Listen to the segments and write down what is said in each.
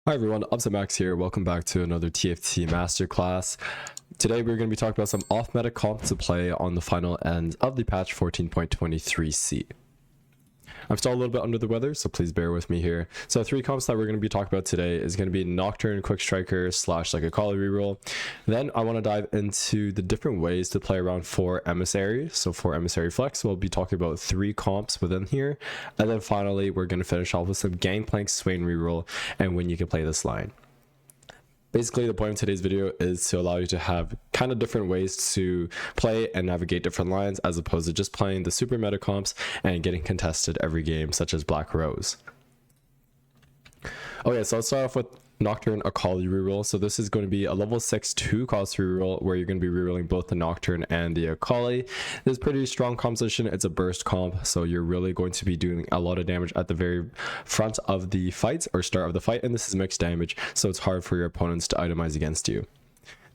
Hi everyone, Upsetmax here. Welcome back to another TFT masterclass. Today we're going to be talking about some off-meta comps to play on the final end of the patch 14.23c. I'm still a little bit under the weather, so please bear with me here. So 3 comps that we're going to be talking about today is going to be Nocturne Quick Striker / like Akali Reroll. Then I want to dive into the different ways to play around 4 Emissary. So for Emissary Flex, we'll be talking about 3 comps within here. And then finally, we're going to finish off with some Gangplank Swain reroll and when you can play this line. Basically, the point of today's video is to allow you to have kind of different ways to play and navigate different lines as opposed to just playing the super meta comps and getting contested every game, such as Black Rose. Okay, so let's start off with Nocturne Akali Reroll. So this is going to be a level 6 2-cost reroll where you're going to be rerolling both the Nocturne and the Akali. This is pretty strong composition. It's a burst comp, so you're really going to be doing a lot of damage at the very front of the fight or start of the fight, and this is mixed damage, so it's hard for your opponents to itemize against you.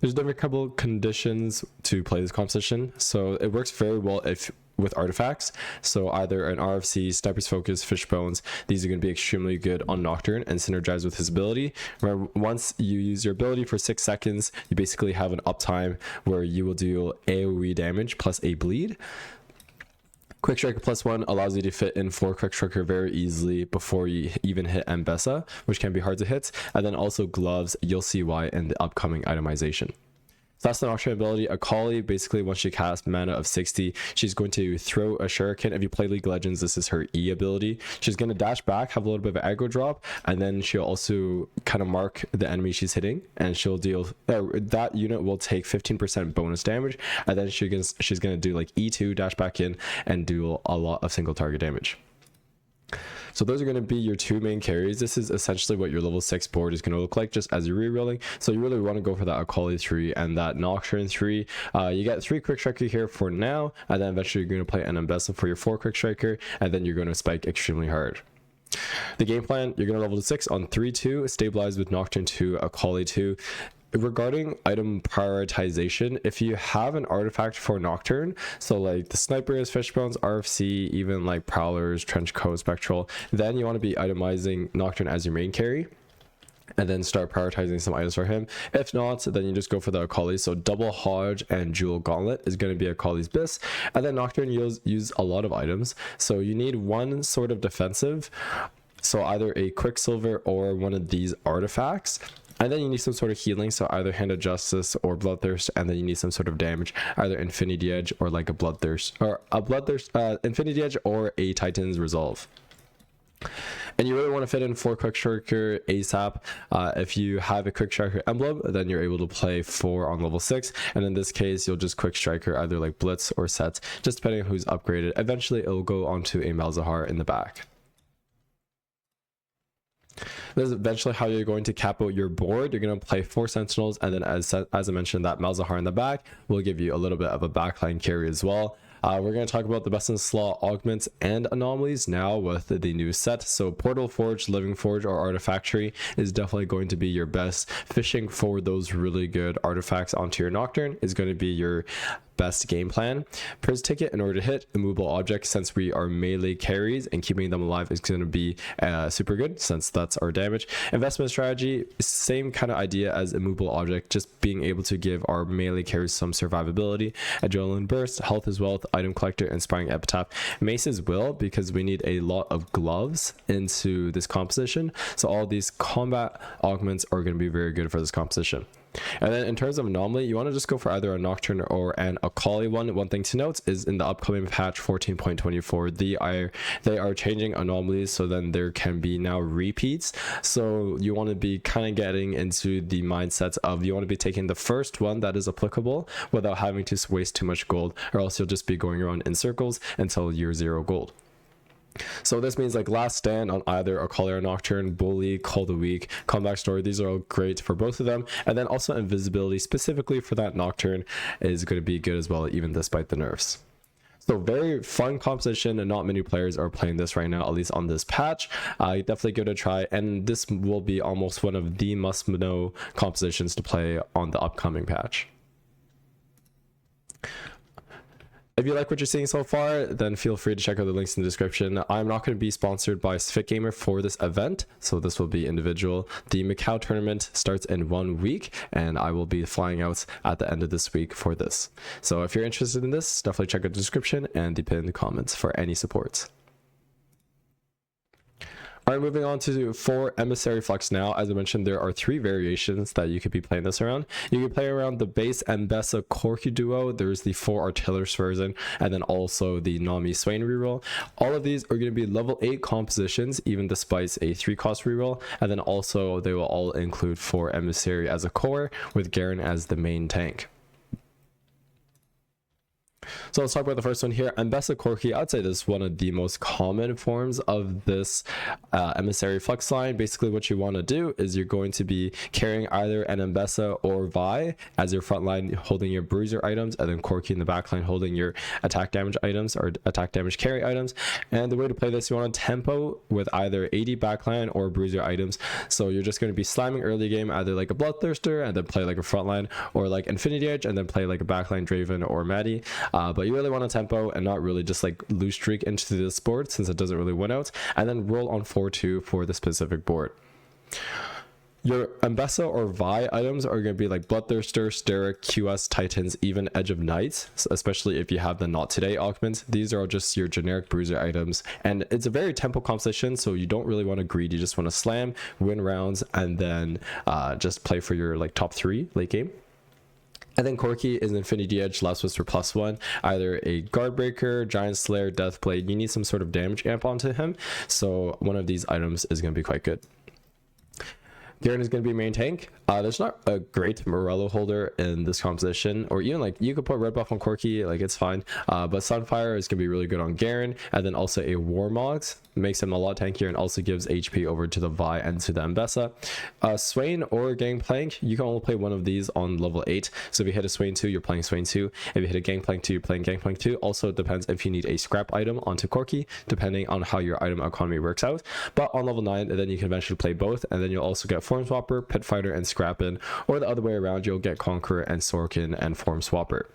There's different couple conditions to play this composition, so it works very well if with artifacts. So either an RFC, Sniper's Focus, Fishbones, these are going to be extremely good on Nocturne and synergize with his ability. Remember, once you use your ability for 6 seconds, you basically have an uptime where you will do AoE damage plus a bleed. Quick Striker +1 allows you to fit in 4 Quick Striker very easily before you even hit Mbessa, which can be hard to hit. And then also gloves, you'll see why in the upcoming itemization. So that's the Nocturne ability. Akali, basically once she casts mana of 60, she's going to throw a shuriken. If you play League of Legends, this is her E ability. She's going to dash back, have a little bit of an aggro drop, and then she'll also kind of mark the enemy she's hitting, and she'll deal that unit will take 15% bonus damage, and then she's going to do like E2, dash back in, and do a lot of single target damage. So those are going to be your 2 main carries. This is essentially what your level 6 board is going to look like just as you're rerolling. So you really want to go for that Akali 3 and that Nocturne 3. You get 3 Quick Striker here for now, and then eventually you're going to play an Mbessa for your 4 Quick Striker, and then you're going to spike extremely hard. The game plan, you're going to level to 6 on 3-2, stabilize with Nocturne 2, Akali 2. Regarding item prioritization, if you have an artifact for Nocturne, so like the snipers, fishbones, RFC, even like prowlers, trench coat, spectral, then you want to be itemizing Nocturne as your main carry and then start prioritizing some items for him. If not, then you just go for the Akali. So double Hodge and Jewel Gauntlet is going to be Akali's bis, and then Nocturne use a lot of items, so you need one sort of defensive, so either a Quicksilver or one of these artifacts. And then you need some sort of healing, so either Hand of Justice or Bloodthirst, and then you need some sort of damage, either Infinity Edge or like a Bloodthirst, or a Bloodthirst, Infinity Edge or a Titan's Resolve. And you really want to fit in 4 Quick Striker ASAP. If you have a Quick Striker emblem, then you're able to play 4 on level 6. And in this case, you'll just Quick Striker either like Blitz or Set, just depending on who's upgraded. Eventually, it'll go onto a Malzahar in the back. This is eventually how you're going to cap out your board. You're going to play 4 Sentinels, and then as I mentioned, that Malzahar in the back will give you a little bit of a backline carry as well. We're going to talk about the best in slot augments and anomalies now with the new set. So Portal Forge, Living Forge, or Artifactory is definitely going to be your best. Fishing for those really good artifacts onto your Nocturne is going to be your best game plan. Priz Ticket, in order to hit immovable objects, since we are melee carries and keeping them alive is going to be super good since that's our damage. Investment strategy, same kind of idea as immovable object, just being able to give our melee carries some survivability. Adrenaline Burst, Health as well, Item Collector, Inspiring Epitaph. Maces will, because we need a lot of gloves into this composition, so all these combat augments are going to be very good for this composition. And then in terms of anomaly, you want to just go for either a Nocturne or an Akali one. One thing to note is in the upcoming patch 14.24, they are changing anomalies, so then there can be now repeats. So you want to be kind of getting into the mindset of you want to be taking the first one that is applicable without having to waste too much gold, or else you'll just be going around in circles until you're 0 gold. So this means like Last Stand on either Akali or Nocturne, Bully, Call of the Week, Comeback Story, these are all great for both of them. And then also Invisibility, specifically for that Nocturne, is going to be good as well, even despite the nerfs. So very fun composition, and not many players are playing this right now, at least on this patch. Definitely give it a try, and this will be almost one of the must-know compositions to play on the upcoming patch. If you like what you're seeing so far, then feel free to check out the links in the description. I'm not going to be sponsored by Fit Gamer for this event, so this will be individual. The Macau tournament starts in 1 week, and I will be flying out at the end of this week for this. So if you're interested in this, definitely check out the description and the pinned comments for any supports. All right, moving on to for Emissary Flex now. As I mentioned, there are 3 variations that you could be playing this around. You can play around the base Mbessa Corki duo. There's the 4 Artillerist version, and then also the Nami Swain reroll. All of these are going to be level 8 compositions, even despite a 3-cost reroll. And then also they will all include 4 Emissary as a core, with Garen as the main tank. So let's talk about the first one here. Mbessa Corki, I'd say this is one of the most common forms of this Emissary Flex line. Basically what you want to do is you're going to be carrying either an Mbessa or Vi as your front line holding your bruiser items, and then Corki in the back line holding your attack damage items or attack damage carry items. And the way to play this, you want to tempo with either AD backline or bruiser items. So you're just going to be slamming early game either like a Bloodthirster and then play like a frontline, or like Infinity Edge and then play like a backline Draven or Maddie. But you really want a tempo and not really just like loose streak into this board, since it doesn't really win out, and then roll on 4-2 for the specific board. Your Mbessa or Vi items are going to be like Bloodthirster, Steric, QS, Titans, even Edge of Knights, especially if you have the Not Today augments. These are all just your generic bruiser items, and it's a very tempo composition, so you don't really want to greed. You just want to slam, win rounds, and then just play for your like top 3 late game. And then Corki is Infinity Edge, Last Whisper +1, either a Guard Breaker, Giant Slayer, Deathblade. You need some sort of damage amp onto him, so one of these items is going to be quite good. Garen is going to be main tank. There's not a great Morello holder in this composition, or even like you could put red buff on Corki, like it's fine. But Sunfire is going to be really good on Garen, and then also a Warmogs makes him a lot tankier and also gives HP over to the Vi and to the Mbessa. Swain or Gangplank, you can only play one of these on level 8. So if you hit a Swain 2, you're playing Swain 2. If you hit a Gangplank 2, you're playing Gangplank 2. Also, it depends if you need a scrap item onto Corki, depending on how your item economy works out. But on level 9, then you can eventually play both, and then you'll also get Form Swapper, Pit Fighter, and Scrappin, or the other way around, you'll get Conqueror and Sorkin and Form Swapper.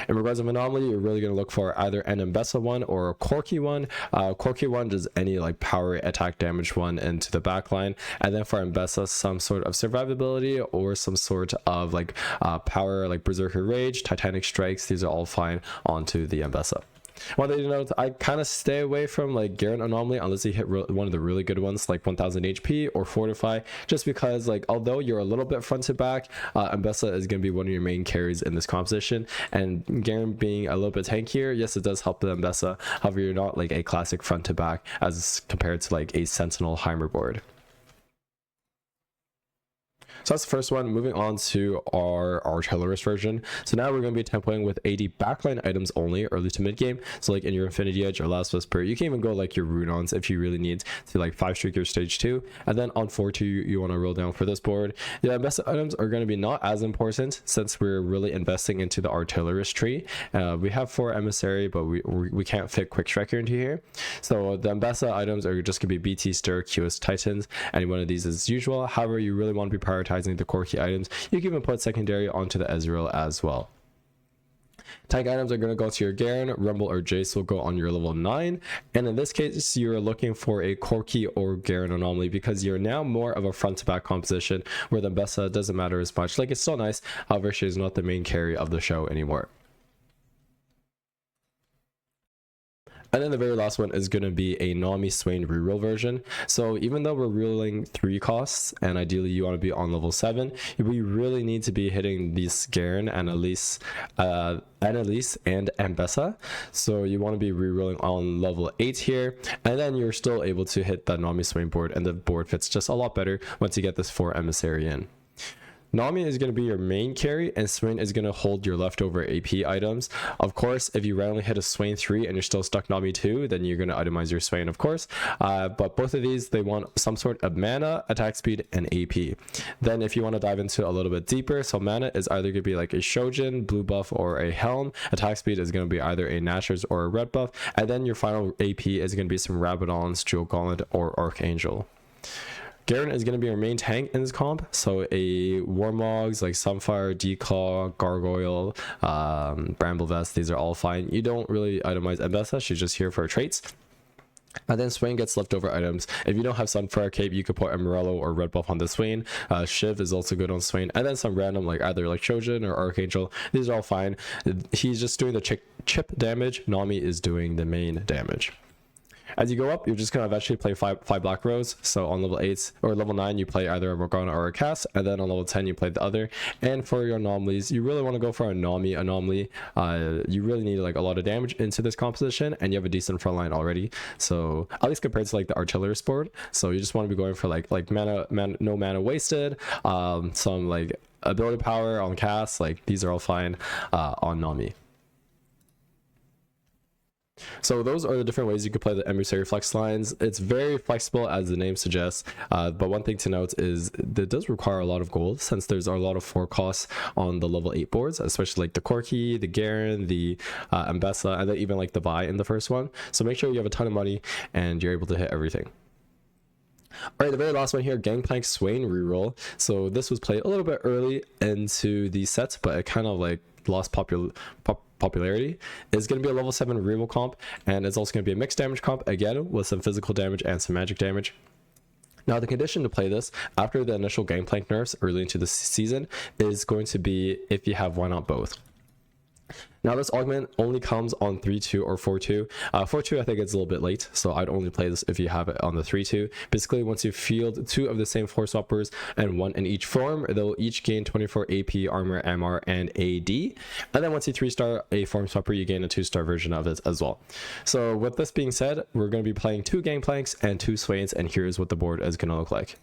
In regards of anomaly, you're really going to look for either an Mbessa one or a Corki one. Corki one does any like power attack damage one into the backline, and then for Mbessa, some sort of survivability or some sort of like power like Berserker Rage, Titanic Strikes. These are all fine onto the Mbessa. One thing to note, I kind of stay away from like Garen Anomaly unless you hit one of the really good ones like 1000 HP or Fortify, just because like although you're a little bit front to back, Mbessa is going to be one of your main carries in this composition, and Garen being a little bit tankier, yes it does help the Mbessa, however you're not like a classic front to back as compared to like a Sentinel Heimer board. So that's the first one. Moving on to our Artillerist version. So now we're going to be tempoing with AD backline items only, early to mid game. So like in your Infinity Edge or Last Whisper, you can even go like your Runons if you really need to like 5-streak your stage 2. And then on 4-2, you want to roll down for this board. The best items are going to be not as important since we're really investing into the Artillerist tree. We have 4 Emissary, but we can't fit Quick Striker into here. So the Mbessa items are just going to be BT, Stir, QS, Titans. Any one of these as usual. However, you really want to be prioritizing the Corki items. You can even put secondary onto the Ezreal as well. Tank items are going to go to your Garen, Rumble, or Jace will go on your level 9. And in this case, you're looking for a Corki or Garen anomaly because you're now more of a front-to-back composition where the Mbessa doesn't matter as much. Like, it's still nice, however, she's not the main carry of the show anymore. And then the very last one is going to be a Nami Swain reroll version. So even though we're rerolling 3 costs, and ideally you want to be on level 7, we really need to be hitting these Garen, Annalise, and Mbessa. So you want to be rerolling on level 8 here, and then you're still able to hit the Nami Swain board, and the board fits just a lot better once you get this 4 Emissary in. Nami is going to be your main carry, and Swain is going to hold your leftover AP items. Of course, if you randomly hit a Swain 3 and you're still stuck Nami 2, then you're going to itemize your Swain, of course. But both of these, they want some sort of mana, attack speed, and AP. Then if you want to dive into a little bit deeper, so mana is either going to be like a Shojin, blue buff, or a Helm. Attack speed is going to be either a Nashor's or a red buff. And then your final AP is going to be some Rabadons, Jewel Gauntlet, or Archangel. Garen is going to be our main tank in this comp, so a Warmogs like Sunfire, Declaw, Gargoyle, Bramble Vest, these are all fine. You don't really itemize Emissary, she's just here for her traits. And then Swain gets leftover items. If you don't have Sunfire Cape, you could put Emeraldo or Red Buff on the Swain. Shiv is also good on Swain. And then some random, like either like Shojin or Archangel. These are all fine. He's just doing the chip damage. Nami is doing the main damage. As you go up, you're just going to eventually play five Black Rose. So on level 8 or level 9, you play either a Morgana or a Cass. And then on level 10, you play the other. And for your anomalies, you really want to go for a Nami anomaly. You really need like a lot of damage into this composition. And you have a decent front line already. So at least compared to like the artillerist board. So you just want to be going for like no mana wasted. Some like ability power on Cass. Like these are all fine on Nami. So those are the different ways you could play the Emissary flex lines. It's very flexible as the name suggests, but one thing to note is it does require a lot of gold since there's a lot of 4 costs on the level 8 boards, especially like the Corki, the Garen, the Mbessa, and then even like the Vi in the first one. So make sure you have a ton of money and you're able to hit everything. All right, the very last one here, Gangplank Swain reroll. So this was played a little bit early into the sets, but it kind of like lost popularity. Is going to be a level 7 reroll comp, and it's also going to be a mixed damage comp again with some physical damage and some magic damage. Now the condition to play this after the initial Gangplank nerfs early into the season is going to be if you have why not both. Now this augment only comes on 3-2 or 4-2. 4-2 I think it's a little bit late, so I'd only play this if you have it on the 3-2. Basically, once you field 2 of the same 4 swappers and 1 in each form, they'll each gain 24 AP, armor, MR, and AD. And then once you 3-star a form swapper, you gain a 2-star version of it as well. So with this being said, we're going to be playing 2 Gangplanks and 2 Swains, and here's what the board is going to look like.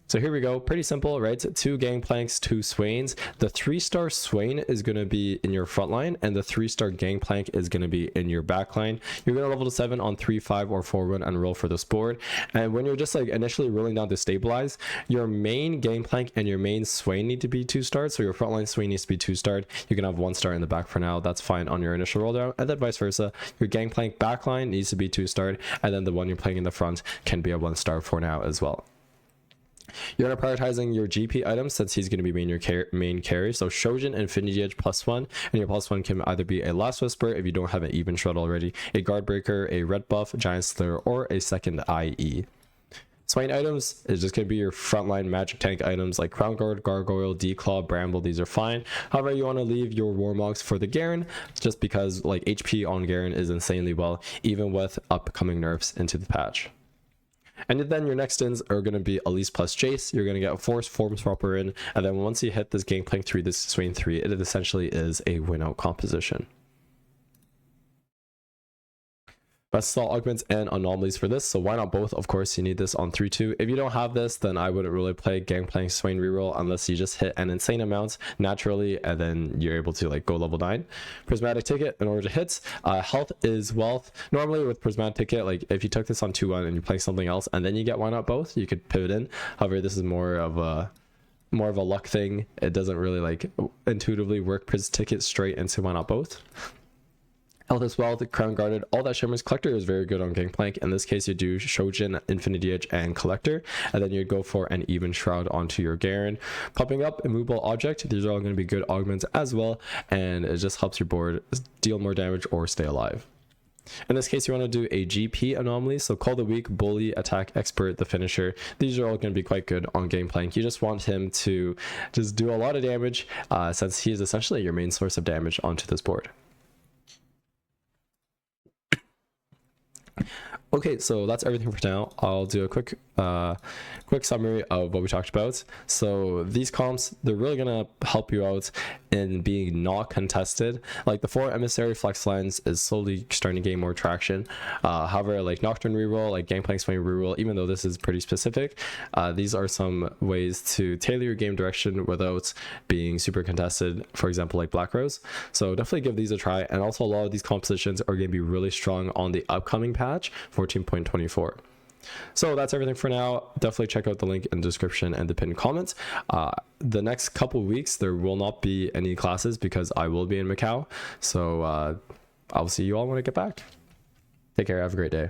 So here we go, pretty simple, right? 2 Gangplanks, 2 Swains. The 3-star Swain is going to be in your front line, and the 3-star Gangplank is going to be in your back line. You're going to level to 7 on 3, 5, or 4 run and roll for this board. And when you're just like initially rolling down to stabilize, your main Gangplank and your main Swain need to be 2-starred. So your front line Swain needs to be 2-starred. You can have 1-star in the back for now. That's fine on your initial roll down. And then vice versa. Your Gangplank backline needs to be 2-starred. And then the one you're playing in the front can be a 1-star for now as well. You're going to prioritizing your GP items since he's going to be your main carry. So Shojin Infinity Edge +1, and your +1 can either be a Last Whisper if you don't have an even shred already, a Guard Breaker, a Red Buff, Giant Slayer, or a second IE. Swain items is just going to be your frontline magic tank items like Crown Guard, Gargoyle, Declaw, Bramble. These are fine. However, you want to leave your Warmogs for the Garen just because like HP on Garen is insanely well, even with upcoming nerfs into the patch. And then your next ins are going to be Elise plus Jace. You're going to get a force form swapper in, and then once you hit this Gangplank 3, this Swain 3, it essentially is a win-out composition. Best all augments and anomalies for this, so why not both? Of course, you need this on 3-2. If you don't have this, then I wouldn't really play Gangplank Swain reroll unless you just hit an insane amount naturally, and then you're able to like go level 9. Prismatic Ticket in order to hit. Health is wealth. Normally with Prismatic Ticket, like if you took this on 2-1 and you're playing something else, and then you get why not both, you could pivot in. However, this is more of a luck thing. It doesn't really like intuitively work Pris Ticket straight into why not both. Health as well, the Crown Guarded, all that Shimmer's Collector is very good on Gangplank. In this case, you do Shojin, Infinity Edge, and Collector, and then you'd go for an even Shroud onto your Garen. Popping up Immovable Object, these are all going to be good augments as well, and it just helps your board deal more damage or stay alive. In this case, you want to do a GP anomaly, so Call the Weak, Bully, Attack Expert, the Finisher. These are all going to be quite good on Gangplank. You just want him to just do a lot of damage since he is essentially your main source of damage onto this board. Okay, so that's everything for now. I'll do a quick summary of what we talked about. So these comps, they're really gonna help you out in being not contested. Like the 4 Emissary flex lines is slowly starting to gain more traction. However, like Nocturne reroll, like Gangplank Swain reroll, even though this is pretty specific, these are some ways to tailor your game direction without being super contested, for example like Black Rose. So definitely give these a try, and also a lot of these compositions are going to be really strong on the upcoming patch 14.24. So that's everything for now. Definitely check out the link in the description and the pinned comments. The next couple weeks there will not be any classes because I will be in Macau, so I'll see you all when I get back. Take care, have a great day.